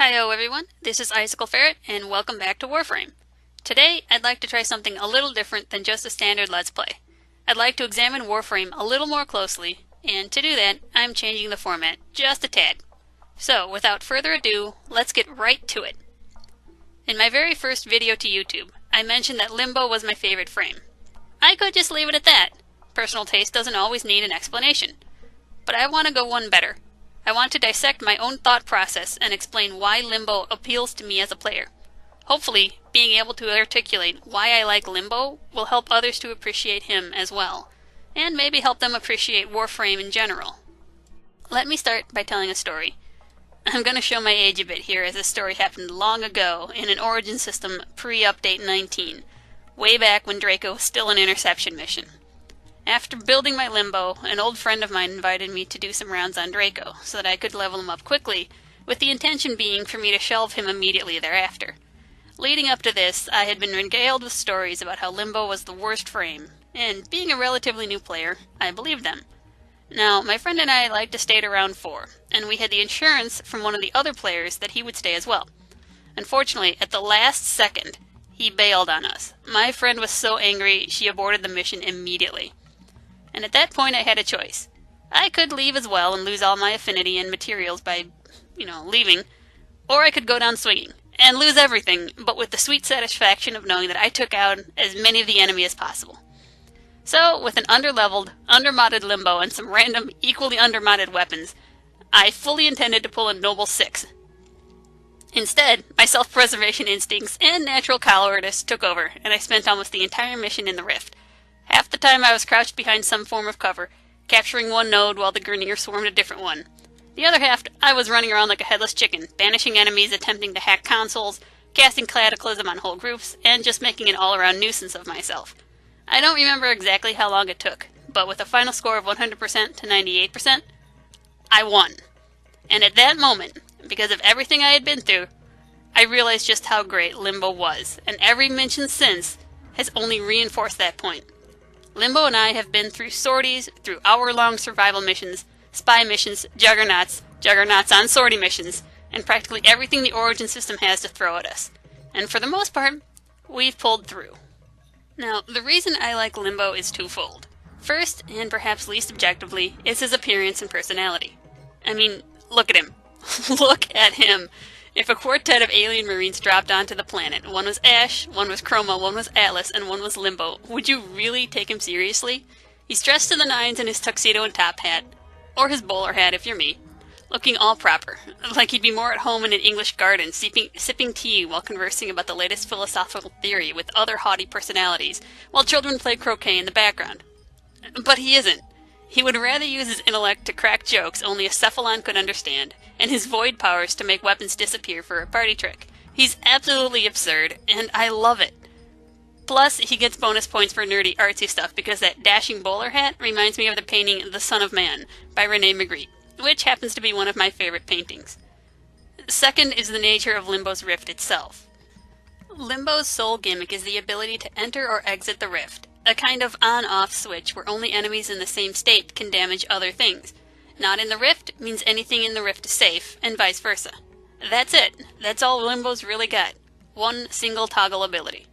Hi-yo everyone, this is IcicleFerret and welcome back to Warframe. Today I'd like to try something a little different than just a standard Let's Play. I'd like to examine Warframe a little more closely, and to do that I'm changing the format just a tad. So without further ado, let's get right to it. In my very first video to YouTube, I mentioned that Limbo was my favorite frame. I could just leave it at that. Personal taste doesn't always need an explanation. But I want to go one better. I want to dissect my own thought process and explain why Limbo appeals to me as a player. Hopefully, being able to articulate why I like Limbo will help others to appreciate him as well, and maybe help them appreciate Warframe in general. Let me start by telling a story. I'm going to show my age a bit here, as this story happened long ago in an Origin system pre-update 19, way back when Draco was still an interception mission. After building my Limbo, an old friend of mine invited me to do some rounds on Draco, so that I could level him up quickly, with the intention being for me to shelve him immediately thereafter. Leading up to this, I had been regaled with stories about how Limbo was the worst frame, and being a relatively new player, I believed them. Now, my friend and I liked to stay at around 4, and we had the assurance from one of the other players that he would stay as well. Unfortunately, at the last second, he bailed on us. My friend was so angry, she aborted the mission immediately. And at that point I had a choice. I could leave as well and lose all my affinity and materials by, leaving, or I could go down swinging and lose everything, but with the sweet satisfaction of knowing that I took out as many of the enemy as possible. So, with an underleveled, undermodded Limbo and some random, equally undermodded weapons, I fully intended to pull a noble 6. Instead, my self-preservation instincts and natural cowardice took over, and I spent almost the entire mission in the Rift. Half the time I was crouched behind some form of cover, capturing one node while the Grineer swarmed a different one. The other half, I was running around like a headless chicken, banishing enemies, attempting to hack consoles, casting Cataclysm on whole groups, and just making an all-around nuisance of myself. I don't remember exactly how long it took, but with a final score of 100% to 98%, I won. And at that moment, because of everything I had been through, I realized just how great Limbo was, and every mention since has only reinforced that point. Limbo and I have been through sorties, through hour-long survival missions, spy missions, juggernauts on sortie missions, and practically everything the Origin system has to throw at us. And for the most part, we've pulled through. Now, the reason I like Limbo is twofold. First, and perhaps least objectively, is his appearance and personality. I mean, look at him. Look at him. If a quartet of alien marines dropped onto the planet, one was Ash, one was Chroma, one was Atlas, and one was Limbo, would you really take him seriously? He's dressed to the nines in his tuxedo and top hat, or his bowler hat if you're me, looking all proper, like he'd be more at home in an English garden, sipping tea while conversing about the latest philosophical theory with other haughty personalities, while children play croquet in the background. But he isn't. He would rather use his intellect to crack jokes only a Cephalon could understand, and his void powers to make weapons disappear for a party trick. He's absolutely absurd, and I love it. Plus, he gets bonus points for nerdy artsy stuff because that dashing bowler hat reminds me of the painting The Son of Man by René Magritte, which happens to be one of my favorite paintings. Second is the nature of Limbo's Rift itself. Limbo's sole gimmick is the ability to enter or exit the Rift, a kind of on-off switch where only enemies in the same state can damage other things. Not in the Rift means anything in the Rift is safe, and vice versa. That's it. That's all Limbo's really got. One single toggle ability.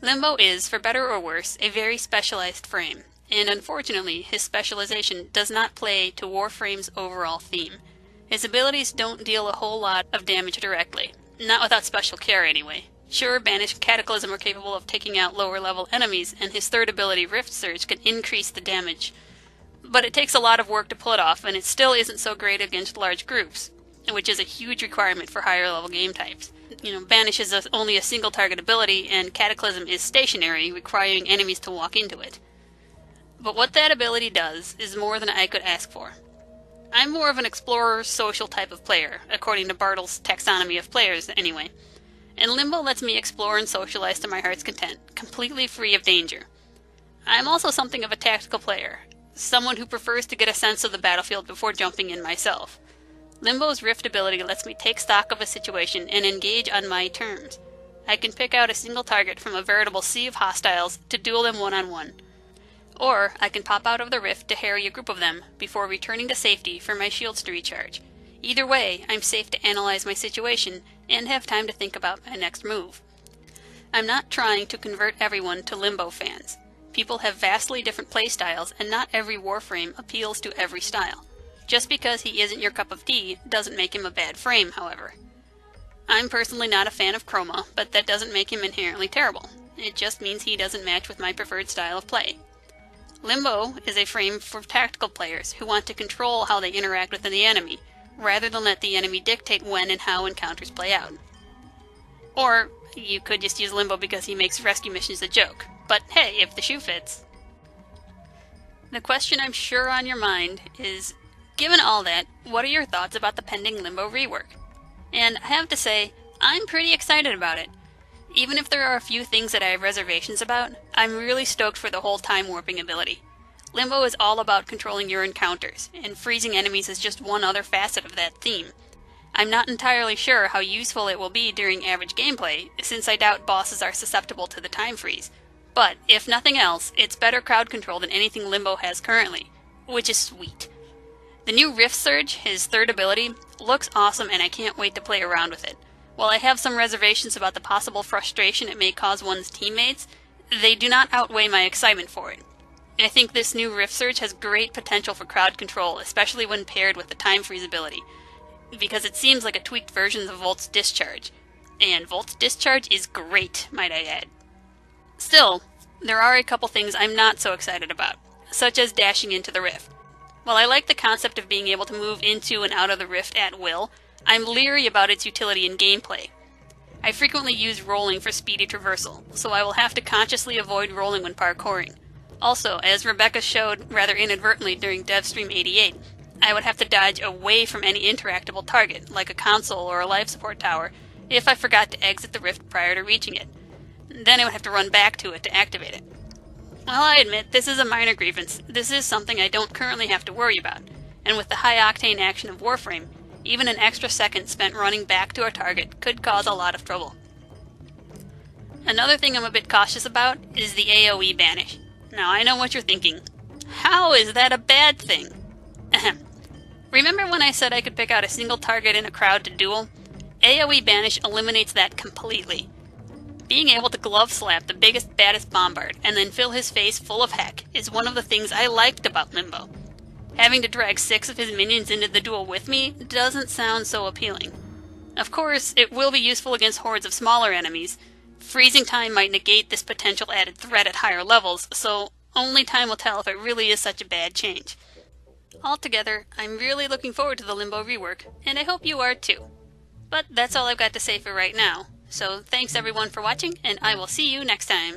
Limbo is, for better or worse, a very specialized frame, and unfortunately his specialization does not play to Warframe's overall theme. His abilities don't deal a whole lot of damage directly, not without special care anyway. Sure, Banish and Cataclysm are capable of taking out lower-level enemies, and his third ability, Rift Surge, can increase the damage. But it takes a lot of work to pull it off, and it still isn't so great against large groups, which is a huge requirement for higher-level game types. Banish is only a single-target ability, and Cataclysm is stationary, requiring enemies to walk into it. But what that ability does is more than I could ask for. I'm more of an explorer, social type of player, according to Bartle's taxonomy of players, anyway. And Limbo lets me explore and socialize to my heart's content, completely free of danger. I'm also something of a tactical player, someone who prefers to get a sense of the battlefield before jumping in myself. Limbo's Rift ability lets me take stock of a situation and engage on my terms. I can pick out a single target from a veritable sea of hostiles to duel them one-on-one. Or I can pop out of the Rift to harry a group of them before returning to safety for my shields to recharge. Either way, I'm safe to analyze my situation and have time to think about my next move. I'm not trying to convert everyone to Limbo fans. People have vastly different playstyles, and not every Warframe appeals to every style. Just because he isn't your cup of tea doesn't make him a bad frame, however. I'm personally not a fan of Chroma, but that doesn't make him inherently terrible. It just means he doesn't match with my preferred style of play. Limbo is a frame for tactical players who want to control how they interact with the enemy, rather than let the enemy dictate when and how encounters play out. Or you could just use Limbo because he makes rescue missions a joke. But hey, if the shoe fits. The question I'm sure on your mind is, given all that, what are your thoughts about the pending Limbo rework? And I have to say, I'm pretty excited about it. Even if there are a few things that I have reservations about, I'm really stoked for the whole time warping ability. Limbo is all about controlling your encounters, and freezing enemies is just one other facet of that theme. I'm not entirely sure how useful it will be during average gameplay, since I doubt bosses are susceptible to the time freeze. But, if nothing else, it's better crowd control than anything Limbo has currently, which is sweet. The new Rift Surge, his third ability, looks awesome and I can't wait to play around with it. While I have some reservations about the possible frustration it may cause one's teammates, they do not outweigh my excitement for it. I think this new Rift Surge has great potential for crowd control, especially when paired with the time freeze ability, because it seems like a tweaked version of Volt's Discharge. And Volt's Discharge is great, might I add. Still, there are a couple things I'm not so excited about, such as dashing into the rift. While I like the concept of being able to move into and out of the rift at will, I'm leery about its utility in gameplay. I frequently use rolling for speedy traversal, so I will have to consciously avoid rolling when parkouring. Also, as Rebecca showed rather inadvertently during DevStream 88, I would have to dodge away from any interactable target, like a console or a life support tower, if I forgot to exit the rift prior to reaching it. Then I would have to run back to it to activate it. While I admit this is a minor grievance, this is something I don't currently have to worry about, and with the high-octane action of Warframe, even an extra second spent running back to a target could cause a lot of trouble. Another thing I'm a bit cautious about is the Aoe Vanish. Now I know what you're thinking. How is that a bad thing? Ahem. Remember when I said I could pick out a single target in a crowd to duel? Aoe Vanish eliminates that completely. Being able to glove slap the biggest, baddest bombard and then fill his face full of heck is one of the things I liked about Limbo. Having to drag 6 of his minions into the duel with me doesn't sound so appealing. Of course, it will be useful against hordes of smaller enemies. Freezing time might negate this potential added threat at higher levels, so only time will tell if it really is such a bad change. Altogether, I'm really looking forward to the Limbo rework, and I hope you are too. But that's all I've got to say for right now. So thanks everyone for watching, and I will see you next time.